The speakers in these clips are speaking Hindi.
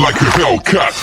like a Hellcat.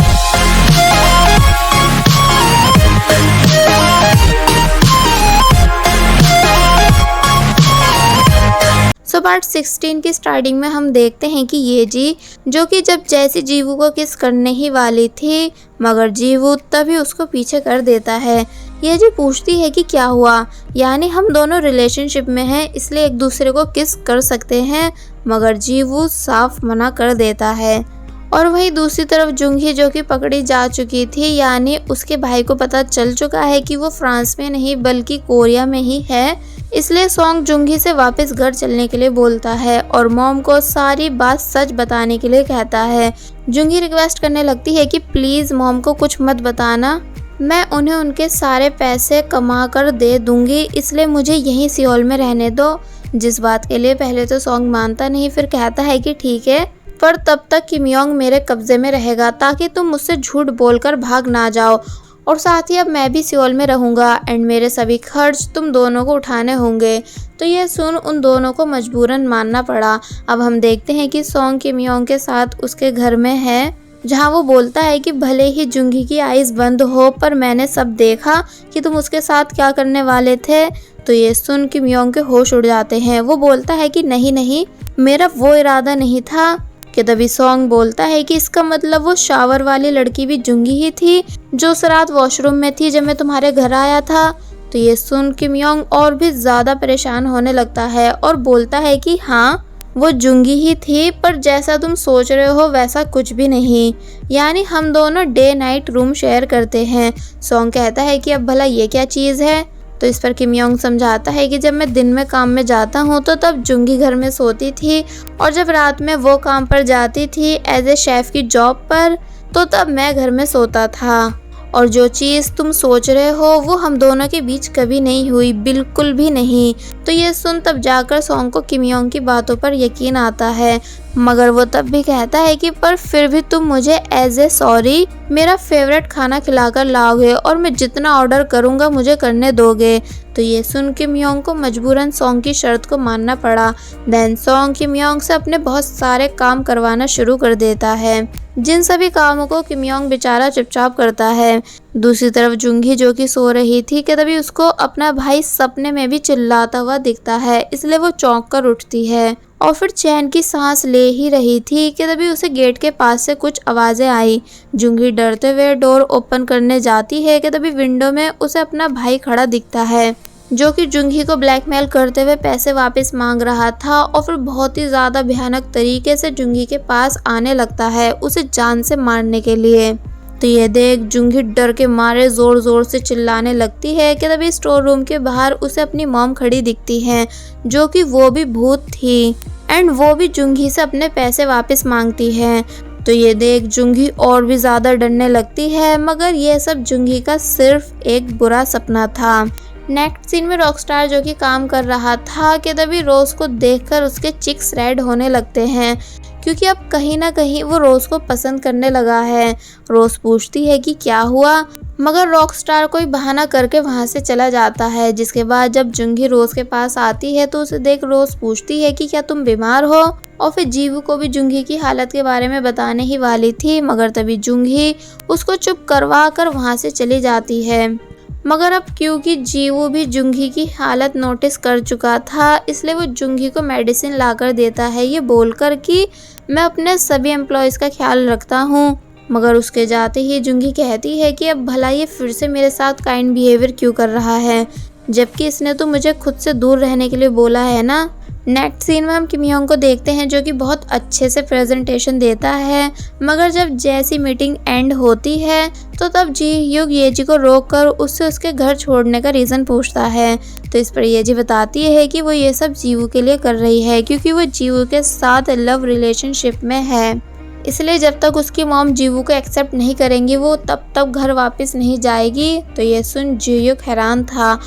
So part 16 की स्टार्टिंग में हम देखते हैं कि ये जी जो कि जब जैसी जीवू को किस करने ही वाली थी, मगर जीवू तभी उसको पीछे कर देता है। ये जी पूछती है कि क्या हुआ, यानी हम दोनों रिलेशनशिप में हैं इसलिए एक दूसरे को किस कर सकते हैं, मगर जीवू साफ मना कर देता है। और वहीं दूसरी तरफ जुंगी जो कि पकड़ी जा चुकी थी, यानी उसके भाई को पता चल चुका है कि वो फ्रांस में नहीं बल्कि कोरिया में ही है, इसलिए सॉन्ग जुंगी से वापस घर चलने के लिए बोलता है और मॉम को सारी बात सच बताने के लिए कहता है। जुंगी रिक्वेस्ट करने लगती है कि प्लीज़ मॉम को कुछ मत बताना, मैं उन्हें उनके सारे पैसे कमा कर दे दूंगी, इसलिए मुझे यहीं सियोल में रहने दो। जिस बात के लिए पहले तो सॉन्ग मानता नहीं, फिर कहता है कि ठीक है, पर तब तक किम योंग मेरे कब्जे में रहेगा ताकि तुम मुझसे झूठ बोलकर भाग ना जाओ, और साथ ही अब मैं भी सियोल में रहूँगा एंड मेरे सभी खर्च तुम दोनों को उठाने होंगे। तो ये सुन उन दोनों को मजबूरन मानना पड़ा। अब हम देखते हैं कि सॉन्ग किम योंग के साथ उसके घर में है, जहाँ वो बोलता है कि भले ही जुंगी की आइज़ बंद हो पर मैंने सब देखा कि तुम उसके साथ क्या करने वाले थे। तो ये सुन किम योंग के होश उड़ जाते हैं। वो बोलता है कि नहीं नहीं, मेरा वो इरादा नहीं था। कि तभी सॉन्ग बोलता है कि इसका मतलब वो शावर वाली लड़की भी जुंगी ही थी जो उस रात वॉशरूम में थी जब मैं तुम्हारे घर आया था। तो ये सुन किम योंग और भी ज़्यादा परेशान होने लगता है और बोलता है कि हाँ वो जुंगी ही थी, पर जैसा तुम सोच रहे हो वैसा कुछ भी नहीं, यानी हम दोनों डे नाइट रूम शेयर करते हैं। सॉन्ग कहता है कि अब भला ये क्या चीज़ है। तो इस पर किम योंग समझाता है कि जब मैं दिन में काम में जाता हूँ तो तब जुंगी घर में सोती थी, और जब रात में वो काम पर जाती थी एज ए शेफ़ की जॉब पर, तो तब मैं घर में सोता था। और जो चीज़ तुम सोच रहे हो वो हम दोनों के बीच कभी नहीं हुई, बिल्कुल भी नहीं। तो ये सुन तब जाकर सॉन्ग को किम योंग की बातों पर यकीन आता है, मगर वो तब भी कहता है कि पर फिर भी तुम मुझे एज ए सॉरी मेरा फेवरेट खाना खिलाकर लाओगे और मैं जितना ऑर्डर करूँगा मुझे करने दोगे। तो ये सुन किम योंग को मजबूरन सॉन्ग की शर्त को मानना पड़ा। देन सॉन्ग किम योंग से अपने बहुत सारे काम करवाना शुरू कर देता है, जिन सभी कामों को किम योंग बेचारा चुपचाप करता है। दूसरी तरफ जुंगी जो कि सो रही थी कि तभी उसको अपना भाई सपने में भी चिल्लाता हुआ दिखता है, इसलिए वो चौंक कर उठती है और फिर चैन की सांस ले ही रही थी कि तभी उसे गेट के पास से कुछ आवाज़ें आई। जुंगी डरते हुए डोर ओपन करने जाती है कि तभी विंडो में उसे अपना भाई खड़ा दिखता है, जो कि जुंगी को ब्लैकमेल करते हुए पैसे वापस मांग रहा था, और फिर बहुत ही ज़्यादा भयानक तरीके से जुंगी के पास आने लगता है उसे जान से मारने के लिए। तो ये देख जुंगी डर के मारे ज़ोर ज़ोर से चिल्लाने लगती है कि तभी स्टोर रूम के बाहर उसे अपनी मॉम खड़ी दिखती है, जो कि वो भी भूत थी एंड वो भी जुंगी से अपने पैसे वापस मांगती है। तो ये देख जुंगी और भी ज़्यादा डरने लगती है, मगर ये सब जुंगी का सिर्फ एक बुरा सपना था। नेक्स्ट सीन में रॉकस्टार जो कि काम कर रहा था कि तभी रोज को देखकर उसके चिक्स रेड होने लगते हैं, क्योंकि अब कहीं ना कहीं वो रोज को पसंद करने लगा है। रोज पूछती है कि क्या हुआ, मगर रॉकस्टार कोई बहाना करके वहाँ से चला जाता है। जिसके बाद जब जुंगी रोज के पास आती है तो उसे देख रोज पूछती है कि क्या तुम बीमार हो, और फिर जीवू को भी जुंगी की हालत के बारे में बताने ही वाली थी, मगर तभी जुंगी उसको चुप करवा कर वहाँ से चली जाती है। मगर अब क्योंकि जीवू भी जुंगी की हालत नोटिस कर चुका था, इसलिए वो जुंगी को मेडिसिन लाकर देता है, ये बोलकर कि मैं अपने सभी एम्प्लॉयज़ का ख्याल रखता हूँ। मगर उसके जाते ही जुंगी कहती है कि अब भला ये फिर से मेरे साथ काइंड बिहेवियर क्यों कर रहा है, जबकि इसने तो मुझे खुद से दूर रहने के लिए बोला है ना। नेक्स्ट सीन में हम किम योंग को देखते हैं जो कि बहुत अच्छे से प्रेजेंटेशन देता है, मगर जब जैसी मीटिंग एंड होती है तो तब जी युग येजी को रोक कर उससे उसके घर छोड़ने का रीज़न पूछता है। तो इस पर येजी बताती है कि वो ये सब जीवू के लिए कर रही है, क्योंकि वो जीवू के साथ लव रिलेशनशिप में है, इसलिए जब तक उसकी मॉम जीवू को एक्सेप्ट नहीं करेंगी वो तब तक घर वापस नहीं जाएगी। तो ये सुन जी युग हैरान था।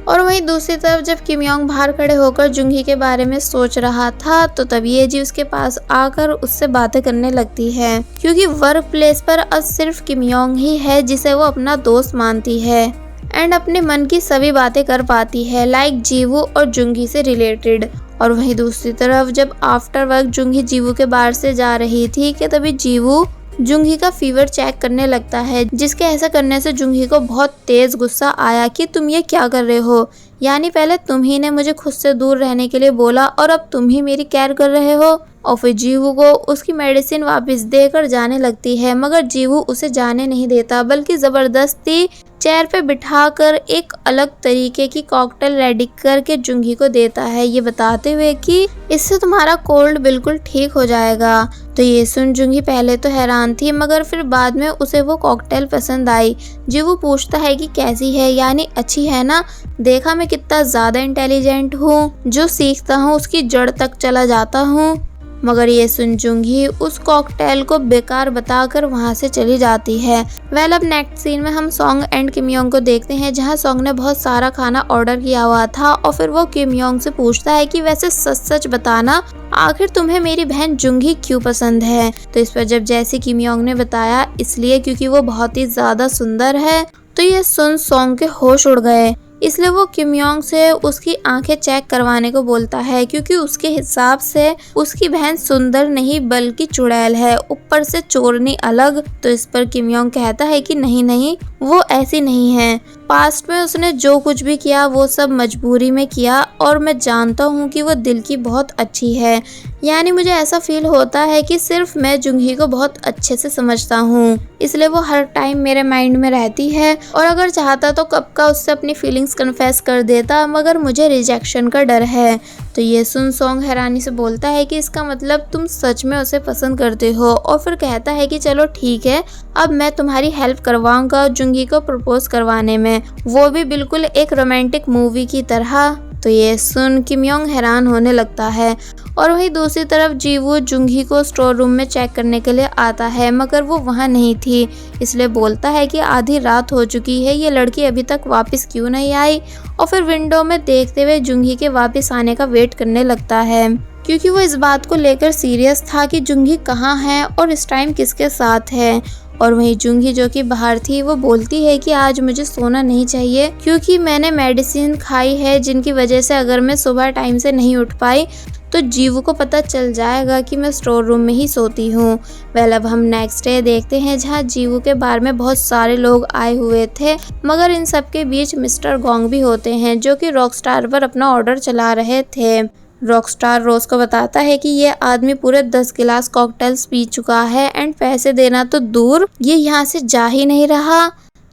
और वहीं दूसरी तरफ जब किम योंग बाहर खड़े होकर जुंगी के बारे में सोच रहा था तो तभी येजी उसके पास आकर उससे बातें करने लगती है, क्योंकि वर्क प्लेस पर अब सिर्फ किम योंग ही है जिसे वो अपना दोस्त मानती है एंड अपने मन की सभी बातें कर पाती है, लाइक जीवू और जुंगी से रिलेटेड। और वहीं दूसरी तरफ जब आफ्टर वर्क जुंगी जीवू के बाहर से जा रही थी कि तभी जीवू जुंगी का फीवर चेक करने लगता है, जिसके ऐसा करने से जुंगी को बहुत तेज गुस्सा आया कि तुम ये क्या कर रहे हो, यानी पहले तुम ही ने मुझे खुद से दूर रहने के लिए बोला और अब तुम ही मेरी केयर कर रहे हो। और फिर जीवू को उसकी मेडिसिन वापस देकर जाने लगती है, मगर जीवू उसे जाने नहीं देता बल्कि जबरदस्ती चेयर पे बिठाकर एक अलग तरीके की कॉकटेल रेडी करके जुंगी को देता है, ये बताते हुए कि इससे तुम्हारा कोल्ड बिल्कुल ठीक हो जाएगा। तो ये सुन जुंगी पहले तो हैरान थी, मगर फिर बाद में उसे वो कॉकटेल पसंद आई। जीवू पूछता है कि कैसी है, यानी अच्छी है ना, देखा मैं कितना ज़्यादा इंटेलिजेंट हूँ, जो सीखता हूँ उसकी जड़ तक चला जाता हूँ। मगर ये सुन जुंगी उस कॉकटेल को बेकार बताकर वहाँ से चली जाती है। वेल अब नेक्स्ट सीन में हम सॉन्ग एंड किम योंग को देखते हैं, जहाँ सॉन्ग ने बहुत सारा खाना ऑर्डर किया हुआ था और फिर वो किम योंग से पूछता है कि वैसे सच सच बताना आखिर तुम्हें मेरी बहन जुंगी क्यों पसंद है। तो इस पर जब जैसे किम योंग ने बताया इसलिए क्योंकि वो बहुत ही ज्यादा सुंदर है। तो ये सुन सॉन्ग के होश उड़ गए, इसलिए वो किम योंग से उसकी आंखें चेक करवाने को बोलता है, क्योंकि उसके हिसाब से उसकी बहन सुंदर नहीं बल्कि चुड़ैल है, ऊपर से चोरनी अलग। तो इस पर किम योंग कहता है कि नहीं नहीं, वो ऐसी नहीं है, पास्ट में उसने जो कुछ भी किया वो सब मजबूरी में किया और मैं जानता हूँ कि वो दिल की बहुत अच्छी है, यानी मुझे ऐसा फील होता है कि सिर्फ मैं जुंगी को बहुत अच्छे से समझता हूँ, इसलिए वो हर टाइम मेरे माइंड में रहती है और अगर चाहता तो कब का उससे अपनी फीलिंग्स कन्फेस कर देता, मगर मुझे रिजेक्शन का डर है। तो ये सुन सॉन्ग हैरानी से बोलता है कि इसका मतलब तुम सच में उसे पसंद करते हो, और फिर कहता है कि चलो ठीक है, अब मैं तुम्हारी हेल्प करवाऊंगा जुंगी को प्रपोज करवाने में, वो भी बिल्कुल एक रोमांटिक मूवी की तरह। तो ये सुन किम योंग हैरान होने लगता है और वहीं दूसरी तरफ जीवू जुंगी को स्टोर रूम में चेक करने के लिए आता है, मगर वो वहाँ नहीं थी, इसलिए बोलता है कि आधी रात हो चुकी है, ये लड़की अभी तक वापस क्यों नहीं आई। और फिर विंडो में देखते हुए जुंगी के वापस आने का वेट करने लगता है, क्योंकि वो इस बात को लेकर सीरियस था कि जुंगी कहाँ है और इस टाइम किसके साथ है। और वहीं जुंगी जो कि बाहर थी वो बोलती है कि आज मुझे सोना नहीं चाहिए, क्योंकि मैंने मेडिसिन खाई है जिनकी वजह से अगर मैं सुबह टाइम से नहीं उठ पाई तो जीवू को पता चल जाएगा कि मैं स्टोर रूम में ही सोती हूँ। वेल अब हम नेक्स्ट डे देखते हैं, जहाँ जीवू के बार में बहुत सारे लोग आए हुए थे, मगर इन सब के बीच मिस्टर गोंग भी होते हैं, जो कि रॉकस्टार पर अपना ऑर्डर चला रहे थे। रॉकस्टार रोज को बताता है कि ये आदमी पूरे 10 गिलास कॉकटेल्स पी चुका है एंड पैसे देना तो दूर, ये यहाँ से जा ही नहीं रहा।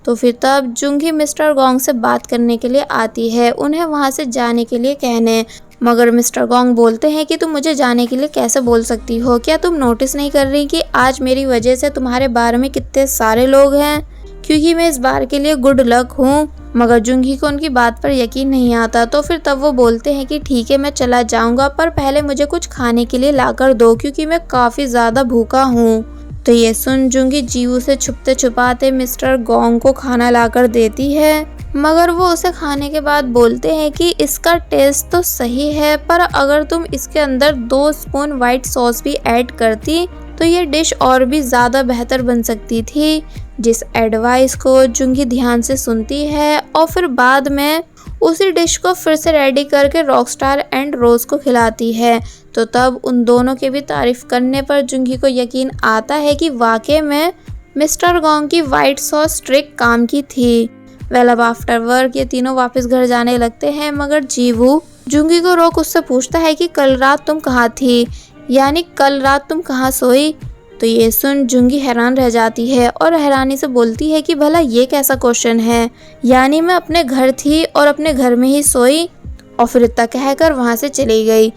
तो फिर तब जुंगी मिस्टर गोंग से बात करने के लिए आती है, उन्हें वहाँ से जाने के लिए कहने, मगर मिस्टर गोंग बोलते हैं कि तुम मुझे जाने के लिए कैसे बोल सकती हो, क्या तुम नोटिस नहीं कर रही कि आज मेरी वजह से तुम्हारे बार में कितने सारे लोग हैं, क्योंकि मैं इस बार के लिए गुड लक हूँ। मगर जुंगी को उनकी बात पर यकीन नहीं आता। तो फिर तब वो बोलते हैं कि ठीक है मैं चला जाऊंगा, पर पहले मुझे कुछ खाने के लिए लाकर दो, क्योंकि मैं काफ़ी ज़्यादा भूखा हूँ। तो ये सुन जुंगी जीवू से छुपते छुपाते मिस्टर गोंग को खाना लाकर देती है, मगर वो उसे खाने के बाद बोलते हैं कि इसका टेस्ट तो सही है, पर अगर तुम इसके अंदर 2 स्पून वाइट सॉस भी ऐड करती तो ये डिश और भी ज़्यादा बेहतर बन सकती थी। जिस एडवाइस को जुंगी ध्यान से सुनती है और फिर बाद में उसी डिश को फिर से रेडी करके रॉकस्टार एंड रोज को खिलाती है। तो तब उन दोनों के भी तारीफ करने पर जुंगी को यकीन आता है कि वाकई में मिस्टर गोंग की वाइट सॉस ट्रिक काम की थी। वेल अब आफ्टर वर्क ये तीनों वापस घर जाने लगते हैं, मगर जीवू जुंगी को रोक उससे पूछता है कि कल रात तुम कहाँ थी, यानी कल रात तुम कहाँ सोई। तो ये सुन जुंगी हैरान रह जाती है और हैरानी से बोलती है कि भला ये कैसा क्वेश्चन है, यानी मैं अपने घर थी और अपने घर में ही सोई। और फिर इतना कहकर वहाँ से चली गई।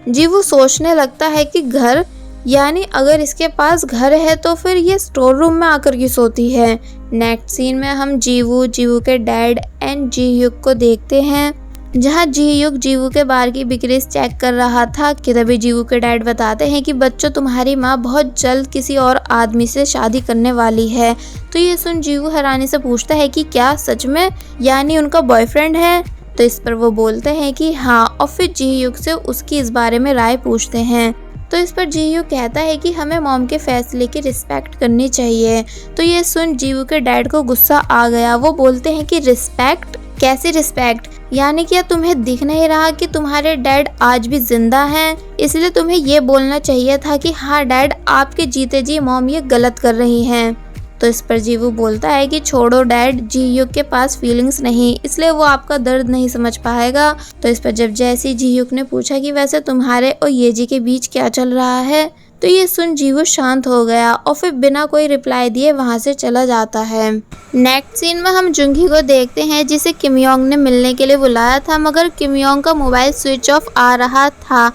जीवू सोचने लगता है कि घर, यानी अगर इसके पास घर है तो फिर ये स्टोर रूम में आकर की सोती है। नेक्स्ट सीन में हम जीवू के डैड एंड जी युग को देखते हैं, जहाँ जी युग जीवू के बार की बिक्री चेक कर रहा था कि तभी जीवू के डैड बताते हैं कि बच्चों तुम्हारी माँ बहुत जल्द किसी और आदमी से शादी करने वाली है। तो ये सुन जीवू हैरानी से पूछता है कि क्या सच में, यानी उनका बॉयफ्रेंड है। तो इस पर वो बोलते हैं कि हाँ, और फिर जी युग से उसकी इस बारे में राय पूछते हैं। तो इस पर जीयू कहता है कि हमें मॉम के फैसले की रिस्पेक्ट करनी चाहिए। तो ये सुन जीवू के डैड को गुस्सा आ गया। वो बोलते हैं कि रिस्पेक्ट कैसी रिस्पेक्ट, यानी क्या तुम्हें दिख नहीं रहा कि तुम्हारे डैड आज भी जिंदा हैं? इसलिए तुम्हें ये बोलना चाहिए था कि हाँ डैड, आपके जीते जी मॉम ये गलत कर रही हैं। तो इस पर जीवू बोलता है कि छोड़ो डैड, जीह्युक के पास फीलिंग्स नहीं, इसलिए वो आपका दर्द नहीं समझ पाएगा। तो इस पर जब जैसे जीह्युक ने पूछा कि वैसे तुम्हारे और येजी के बीच क्या चल रहा है, तो ये सुन जीवू शांत हो गया और फिर बिना कोई रिप्लाई दिए वहाँ से चला जाता है। नेक्स्ट सीन में हम जुंगी को देखते हैं जिसे किम योंग ने मिलने के लिए बुलाया था, मगर किम योंग का मोबाइल स्विच ऑफ आ रहा था।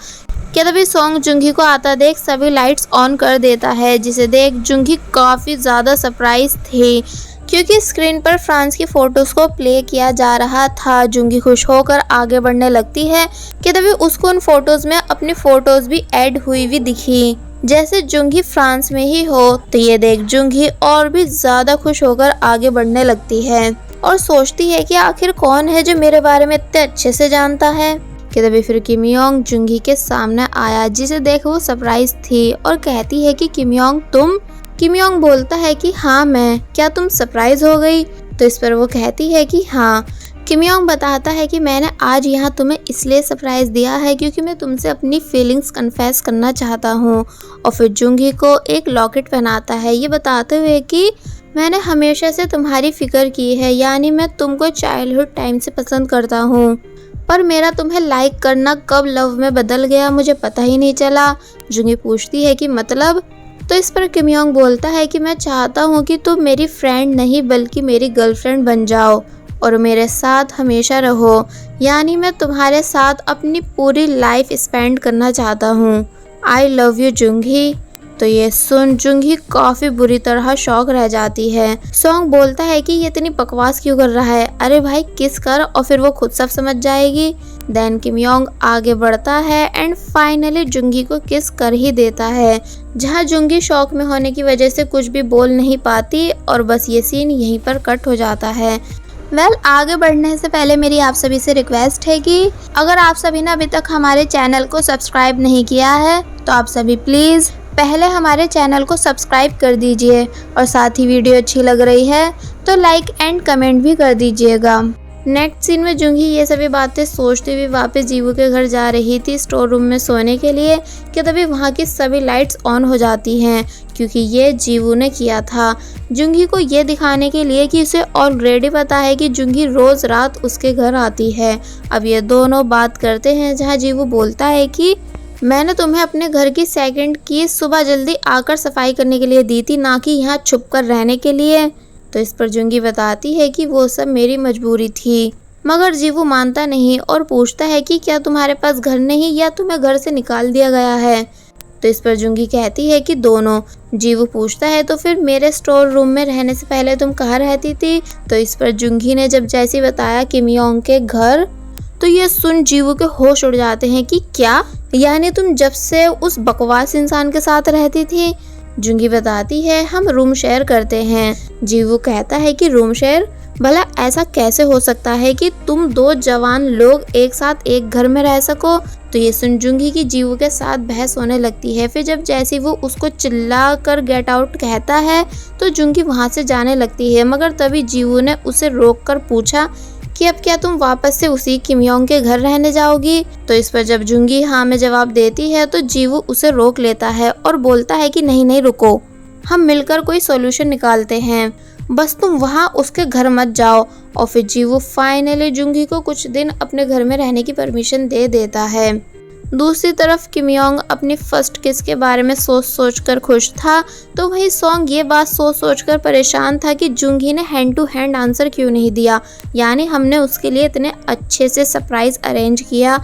क्या तभी सॉन्ग जुंगी को आता देख सभी लाइट्स ऑन कर देता है, जिसे देख जुंगी काफ़ी ज़्यादा सरप्राइज थी क्योंकि स्क्रीन पर फ्रांस की फ़ोटोज़ को प्ले किया जा रहा था। जुंगी खुश होकर आगे बढ़ने लगती है कि तभी उसको उन फोटोज़ में अपनी फ़ोटोज़ भी ऐड हुई हुई दिखी, जैसे जुंगी फ्रांस में ही हो। तो ये देख जुंगी और भी ज़्यादा खुश होकर आगे बढ़ने लगती है और सोचती है कि आखिर कौन है जो मेरे बारे में इतने अच्छे से जानता है। कि तभी फिर किम योंग जुंगी के सामने आया, जिसे देख वो सरप्राइज थी और कहती है कि किम योंग तुम? किम योंग बोलता है कि हाँ मैं, क्या तुम सरप्राइज हो गई? तो इस पर वो कहती है कि हाँ। किम योंग बताता है कि मैंने आज यहाँ तुम्हें इसलिए सरप्राइज दिया है क्योंकि मैं तुमसे अपनी फीलिंग्स कन्फेस करना चाहता हूँ। और फिर जुंगी को एक लॉकेट पहनाता है, ये बताते हुए कि मैंने हमेशा से तुम्हारी फिक्र की है, यानी मैं तुमको चाइल्डहुड टाइम से पसंद करता हूँ, पर मेरा तुम्हें लाइक करना कब लव में बदल गया मुझे पता ही नहीं चला। जुंगी पूछती है कि मतलब? तो इस पर किम योंग बोलता है कि मैं चाहता हूँ कि तुम मेरी फ्रेंड नहीं बल्कि मेरी गर्लफ्रेंड बन जाओ और मेरे साथ हमेशा रहो, यानी मैं तुम्हारे साथ अपनी पूरी लाइफ स्पेंड करना चाहता हूँ। आई लव यू जुंगी। तो ये सुन जुंगी काफ़ी बुरी तरह शॉक रह जाती है। सॉन्ग बोलता है कि ये इतनी बकवास क्यों कर रहा है, अरे भाई किस कर और फिर वो खुद सब समझ जाएगी। देन किम योंग आगे बढ़ता है एंड फाइनली जुंगी को किस कर ही देता है, जहाँ जुंगी शॉक में होने की वजह से कुछ भी बोल नहीं पाती और बस ये सीन यहीं पर कट हो जाता है। आगे बढ़ने से पहले मेरी आप सभी से रिक्वेस्ट है कि अगर आप सभी ने अभी तक हमारे चैनल को सब्सक्राइब नहीं किया है तो आप सभी प्लीज़ पहले हमारे चैनल को सब्सक्राइब कर दीजिए और साथ ही वीडियो अच्छी लग रही है तो लाइक एंड कमेंट भी कर दीजिएगा। नेक्स्ट सीन में जुंगी ये सभी बातें सोचते हुए वापस जीवू के घर जा रही थी स्टोर रूम में सोने के लिए कि तभी वहाँ की सभी लाइट्स ऑन हो जाती हैं क्योंकि ये जीवू ने किया था, जुंगी को ये दिखाने के लिए कि उसे ऑलरेडी पता है कि जुंगी रोज़ रात उसके घर आती है। अब ये दोनों बात करते हैं जहाँ जीवू बोलता है कि मैंने तुम्हें अपने घर की सेकंड की सुबह जल्दी आकर सफाई करने के लिए दी थी, ना कि यहाँ छुप कर रहने के लिए। तो इस पर जुंगी बताती है कि वो सब मेरी मजबूरी थी, मगर जीवू मानता नहीं और पूछता है कि क्या तुम्हारे पास घर नहीं या तुम्हें घर से निकाल दिया गया है। तो इस पर जुंगी कहती है कि दोनों। जीवू पूछता है तो फिर मेरे स्टोर रूम में रहने से पहले तुम कहाँ रहती थी? तो इस पर जुंगी ने जब जैसे बताया किम योंग के घर, तो ये सुन जीवू के होश उड़ जाते हैं कि क्या, यानी तुम जब से उस बकवास इंसान के साथ रहती थी? जुंगी बताती है हम रूम शेयर करते हैं। जीवू कहता है कि रूम शेयर? भला ऐसा कैसे हो सकता है कि तुम दो जवान लोग एक साथ एक घर में रह सको? तो ये सुन जुंगी की जीवू के साथ बहस होने लगती है। फिर जब जैसे वो उसको चिल्ला कर गेट आउट कहता है तो जुंगी वहाँ से जाने लगती है, मगर तभी जीवू ने उसे रोक कर पूछा कि अब क्या तुम वापस से उसी किम योंग के घर रहने जाओगी? तो इस पर जब जुंगी हाँ में जवाब देती है तो जीवू उसे रोक लेता है और बोलता है कि नहीं नहीं रुको, हम मिलकर कोई सॉल्यूशन निकालते हैं, बस तुम वहाँ उसके घर मत जाओ। और फिर जीवू फाइनली जुंगी को कुछ दिन अपने घर में रहने की परमिशन दे देता है। दूसरी तरफ किम योंग अपनी फर्स्ट किस के बारे में सोच कर खुश था, तो वही सॉन्ग ये बात सोच कर परेशान था कि जुंगी ने हैंड टू हैंड आंसर क्यों नहीं दिया, यानी हमने उसके लिए इतने अच्छे से सरप्राइज अरेंज किया,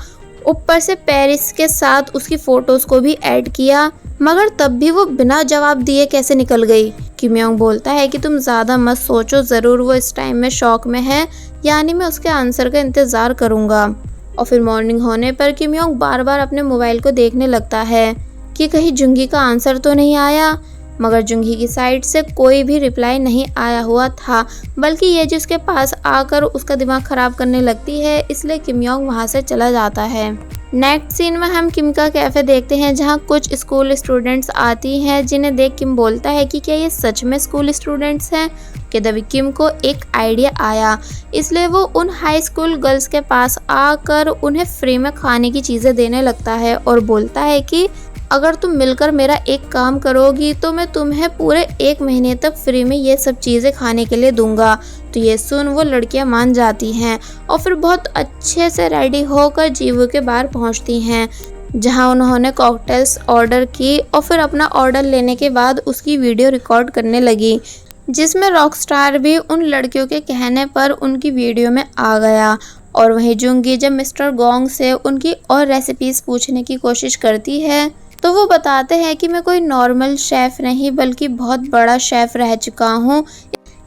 ऊपर से पेरिस के साथ उसकी फोटोज़ को भी ऐड किया, मगर तब भी वो बिना जवाब दिए कैसे निकल गई। किम योंग बोलता है कि तुम ज़्यादा मत सोचो, ज़रूर वो इस टाइम में शॉक में है, यानी मैं उसके आंसर का इंतज़ार करूँगा। और फिर मॉर्निंग होने पर किम योंग बार बार अपने मोबाइल को देखने लगता है कि कहीं जुंगी का आंसर तो नहीं आया, मगर जुंगी की साइड से कोई भी रिप्लाई नहीं आया हुआ था, बल्कि ये जिसके पास आकर उसका दिमाग ख़राब करने लगती है, इसलिए किम योंग वहाँ से चला जाता है। नेक्स्ट सीन में हम किम का कैफे देखते हैं जहां कुछ स्कूल स्टूडेंट्स आती हैं जिन्हें देख किम बोलता है कि क्या ये सच में स्कूल स्टूडेंट्स हैं। कि तभी किम को एक आइडिया आया, इसलिए वो उन हाई स्कूल गर्ल्स के पास आकर उन्हें फ्री में खाने की चीज़ें देने लगता है और बोलता है कि अगर तुम मिलकर मेरा एक काम करोगी तो मैं तुम्हें पूरे 1 महीने तक फ्री में ये सब चीज़ें खाने के लिए दूंगा। तो ये सुन वो लड़कियां मान जाती हैं और फिर बहुत अच्छे से रेडी होकर जीवू के बाहर पहुंचती हैं जहां उन्होंने कॉकटेल्स ऑर्डर की और फिर अपना ऑर्डर लेने के बाद उसकी वीडियो रिकॉर्ड करने लगी, जिसमें रॉकस्टार भी उन लड़कियों के कहने पर उनकी वीडियो में आ गया। और वहीं जुंगी जब मिस्टर गोंग से उनकी और रेसिपीज़ पूछने की कोशिश करती है तो वो बताते हैं कि मैं कोई नॉर्मल शेफ़ नहीं बल्कि बहुत बड़ा शेफ़ रह चुका हूँ,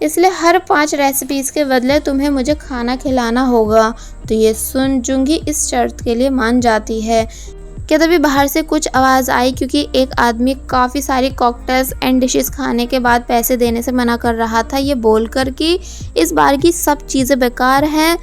इसलिए हर 5 रेसिपीज़ के बदले तुम्हें मुझे खाना खिलाना होगा। तो ये सुन जुंगी इस शर्त के लिए मान जाती है। कि तभी बाहर से कुछ आवाज़ आई क्योंकि एक आदमी काफ़ी सारी कॉकटेल्स एंड डिशेस खाने के बाद पैसे देने से मना कर रहा था, ये बोलकर कि इस बार की सब चीज़ें बेकार हैं।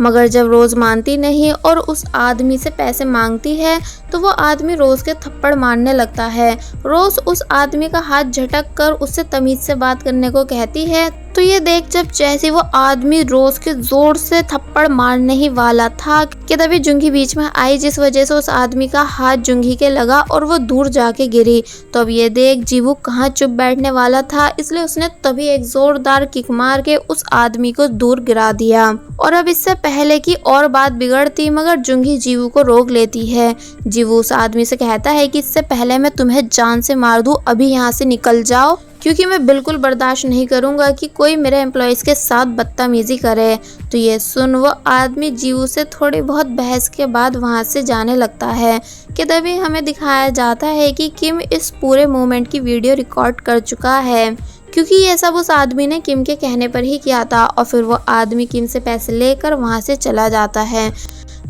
मगर जब रोज़ मानती नहीं और उस आदमी से पैसे मांगती है तो वो आदमी रोज़ के थप्पड़ मारने लगता है। रोज़ उस आदमी का हाथ झटक कर उससे तमीज़ से बात करने को कहती है। तो ये देख जब जैसे वो आदमी रोज़ के ज़ोर से थप्पड़ मारने ही वाला था कि तभी जुंगी बीच में आई, जिस वजह से उस आदमी का हाथ जुंगी के लगा और वो दूर जाके गिरी। तो अब ये देख जीवू कहाँ चुप बैठने वाला था, इसलिए उसने तभी एक ज़ोरदार किक मार के उस आदमी को दूर गिरा दिया। और अब इससे पहले कि और बात बिगड़ती मगर जुंगी जीवू को रोक लेती है। जीवू उस आदमी से कहता है कि इससे पहले मैं तुम्हें जान से मार दूं, अभी यहाँ से निकल जाओ, क्योंकि मैं बिल्कुल बर्दाश्त नहीं करूँगा कि कोई मेरे एम्प्लॉयज़ के साथ बदतमीज़ी करे। तो ये सुन वो आदमी जीवू से थोड़ी बहुत बहस के बाद वहाँ से जाने लगता है। कि तभी हमें दिखाया जाता है कि किम इस पूरे मोमेंट की वीडियो रिकॉर्ड कर चुका है, क्योंकि ये सब उस आदमी ने किम के कहने पर ही किया था। और फिर वो आदमी किम से पैसे लेकर वहाँ से चला जाता है।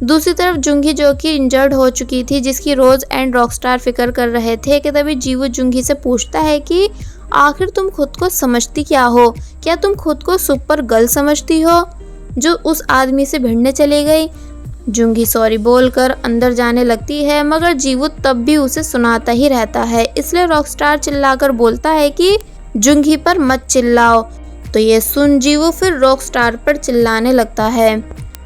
दूसरी तरफ जुंगी जो कि इंजर्ड हो चुकी थी, जिसकी रोज एंड रॉकस्टार फिक्र कर रहे थे। कि तभी जीवू जुंगी से पूछता है कि आखिर तुम खुद को समझती क्या हो? क्या तुम खुद को सुपर गर्ल समझती हो जो उस आदमी से भिड़ने चली गई? जुंगी सॉरी बोलकर अंदर जाने लगती है, मगर जीवू तब भी उसे सुनाता ही रहता है। इसलिए रॉकस्टार चिल्लाकर बोलता है कि जुंगी पर मत चिल्लाओ। तो ये सुन जीवू फिर रॉकस्टार पर चिल्लाने लगता है।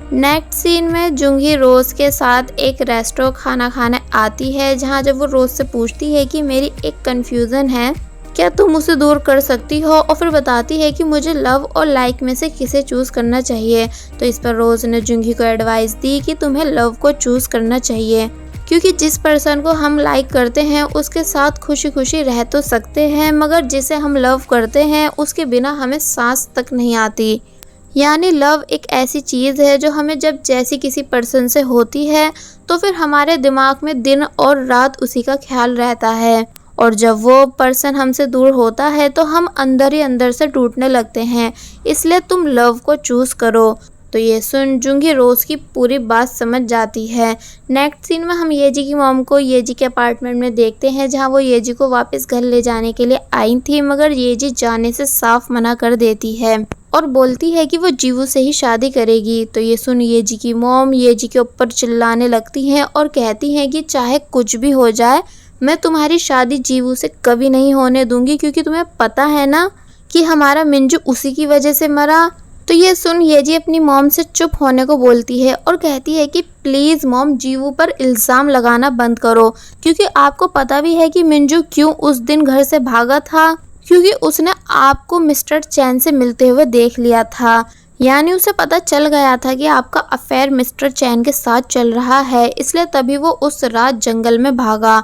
नेक्स्ट सीन में जुंगी रोज के साथ एक रेस्टोरेंट खाना खाने आती है, जहां जब वो रोज से पूछती है कि मेरी एक कंफ्यूजन है, क्या तुम उसे दूर कर सकती हो? और फिर बताती है कि मुझे लव और लाइक में से किसे चूज़ करना चाहिए। तो इस पर रोज ने जुंगी को एडवाइस दी कि तुम्हें लव को चूज़ करना चाहिए, क्योंकि जिस पर्सन को हम लाइक करते हैं उसके साथ खुशी खुशी रह तो सकते हैं, मगर जिसे हम लव करते हैं उसके बिना हमें सांस तक नहीं आती। यानी लव एक ऐसी चीज़ है जो हमें जब जैसी किसी पर्सन से होती है तो फिर हमारे दिमाग में दिन और रात उसी का ख्याल रहता है, और जब वो पर्सन हमसे दूर होता है तो हम अंदर ही अंदर से टूटने लगते हैं। इसलिए तुम लव को चूज़ करो। तो ये सुन जुंगी रोज़ की पूरी बात समझ जाती है। नेक्स्ट सीन में हम येजी की मॉम को येजी के अपार्टमेंट में देखते हैं, जहां वो येजी को वापस घर ले जाने के लिए आई थी, मगर येजी जाने से साफ मना कर देती है और बोलती है कि वो जीवू से ही शादी करेगी। तो ये सुन येजी की मॉम येजी के ऊपर चिल्लाने लगती हैं और कहती हैं कि चाहे कुछ भी हो जाए मैं तुम्हारी शादी जीवू से कभी नहीं होने दूंगी, क्योंकि तुम्हें पता है ना कि हमारा मिंजू उसी की वजह से मरा। तो ये सुन येजी अपनी मॉम से चुप होने को बोलती है और कहती है कि प्लीज़ मॉम जीवू पर इल्ज़ाम लगाना बंद करो, क्योंकि आपको पता भी है कि मिंजू क्यों उस दिन घर से भागा था, क्योंकि उसने आपको मिस्टर चैन से मिलते हुए देख लिया था। यानी उसे पता चल गया था कि आपका अफेयर मिस्टर चैन के साथ चल रहा है, इसलिए तभी वो उस रात जंगल में भागा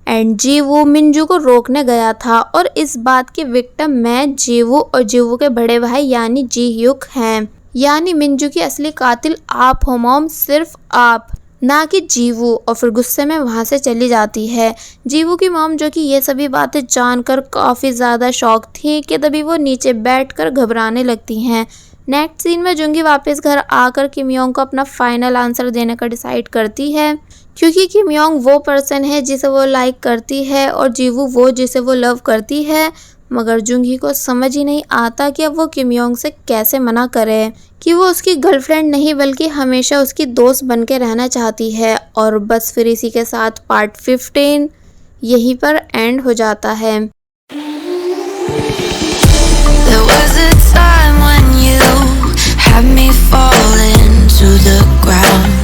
एंड जीवू मिंजू को रोकने गया था। और इस बात की विक्टिम मैं, जीवू और जीवू के बड़े भाई यानी जी ह्यूक हैं। यानी मिंजू की असली कातिल आप हो मॉम, सिर्फ आप, ना कि जीवू। और फिर गुस्से में वहाँ से चली जाती है। जीवू की मॉम जो कि ये सभी बातें जानकर काफ़ी ज़्यादा शॉक थी कि तभी वो नीचे बैठकर घबराने लगती हैं। नेक्स्ट सीन में जुंगी वापस घर आकर किम योंग को अपना फाइनल आंसर देने का डिसाइड करती है, क्योंकि किम योंग वो पर्सन है जिसे वो लाइक करती है और जीवू वो जिसे वो लव करती है, मगर जुंगी को समझ ही नहीं आता कि अब वो किम योंग से कैसे मना करे कि वो उसकी गर्लफ्रेंड नहीं बल्कि हमेशा उसकी दोस्त बन के रहना चाहती है। और बस फिर इसी के साथ पार्ट 15 यहीं पर एंड हो जाता है। There was a time when you had me falling to the ground.